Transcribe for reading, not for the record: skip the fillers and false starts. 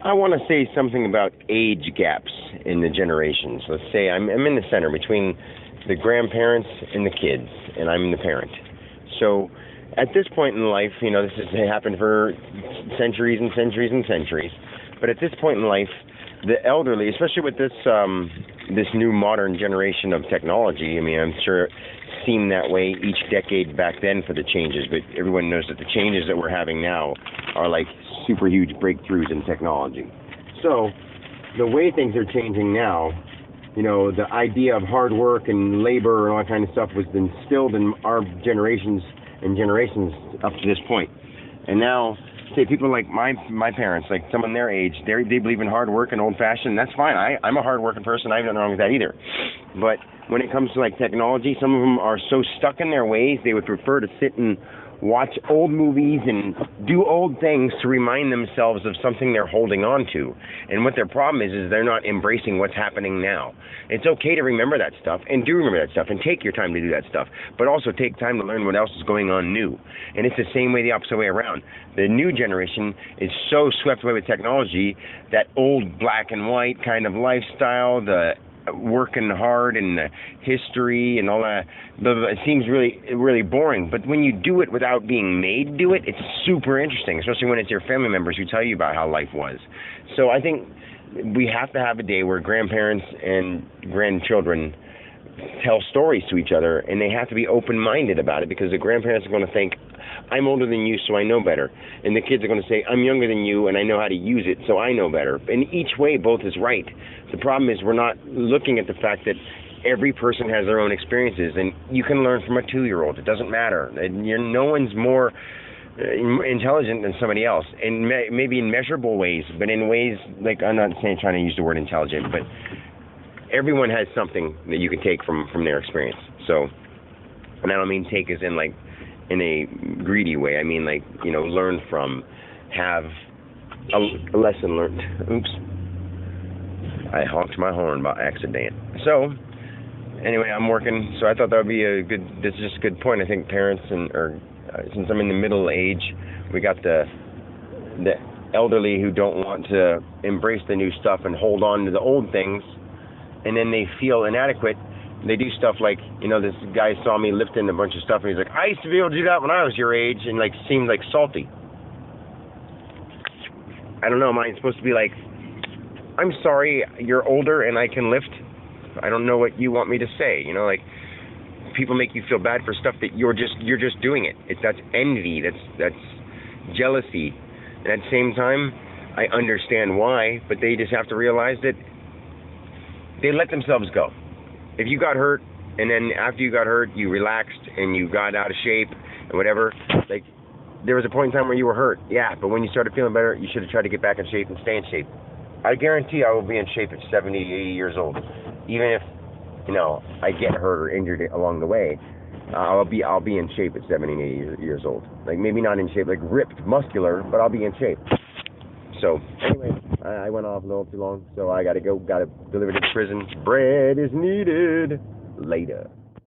I want to say something about age gaps in the generations. Let's say I'm in the center between the grandparents and the kids, and I'm the parent. So at this point in life, this has happened for centuries and centuries and centuries. But at this point in life, the elderly, especially with this new modern generation of technology, I'm sure it seemed that way each decade back then for the changes, but everyone knows that the changes that we're having now are like super huge breakthroughs in technology. So the way things are changing now, the idea of hard work and labor and all that kind of stuff was instilled in our generations and generations up to this point. And now, say people like my parents, like someone their age, they believe in hard work and old-fashioned. That's fine. I'm a hard-working person. I have nothing wrong with that either. But when it comes to like technology, some of them are so stuck in their ways they would prefer to sit and watch old movies and do old things to remind themselves of something they're holding on to. And what their problem is they're not embracing what's happening now. It's okay to remember that stuff, and do remember that stuff, and take your time to do that stuff, but also take time to learn what else is going on new. And it's the same way, the opposite way around. The new generation is so swept away with technology, that old black and white kind of lifestyle, the working hard and the history and all that, it seems really, really boring. But when you do it without being made do it, it's super interesting, especially when it's your family members who tell you about how life was. So I think we have to have a day where grandparents and grandchildren tell stories to each other, and they have to be open-minded about it, because the grandparents are going to think, I'm older than you, so I know better. And the kids are going to say, I'm younger than you, and I know how to use it, so I know better. And each way, both is right. The problem is we're not looking at the fact that every person has their own experiences, and you can learn from a 2-year-old. It doesn't matter. No one's more intelligent than somebody else, and maybe in measurable ways, but in ways, like, I'm not trying to use the word intelligent, but everyone has something that you can take from their experience. So, and I don't mean take as in like in a greedy way. I mean like, learn from, have a lesson learned. Oops. I honked my horn by accident. So, anyway, I'm working, so I thought that would be this is just a good point. I think parents, since I'm in the middle age, we got the elderly who don't want to embrace the new stuff and hold on to the old things, and then they feel inadequate. They do stuff like, this guy saw me lifting a bunch of stuff, and he's like, I used to be able to do that when I was your age, and like seemed like salty. I don't know, mine's supposed to be like, I'm sorry, you're older and I can lift. I don't know what you want me to say. Like, people make you feel bad for stuff that you're just doing it. That's envy, that's jealousy. And at the same time, I understand why, but they just have to realize that they let themselves go. If you got hurt, and then after you got hurt, you relaxed and you got out of shape and whatever, like, there was a point in time where you were hurt, yeah, but when you started feeling better, you should have tried to get back in shape and stay in shape. I guarantee I will be in shape at 70, 80 years old. Even if, I get hurt or injured along the way, I'll be in shape at 70, 80 years old. Like, maybe not in shape, like ripped, muscular, but I'll be in shape. So, anyway, I went off a little too long, so I gotta go, gotta deliver to the prison. Bread is needed. Later.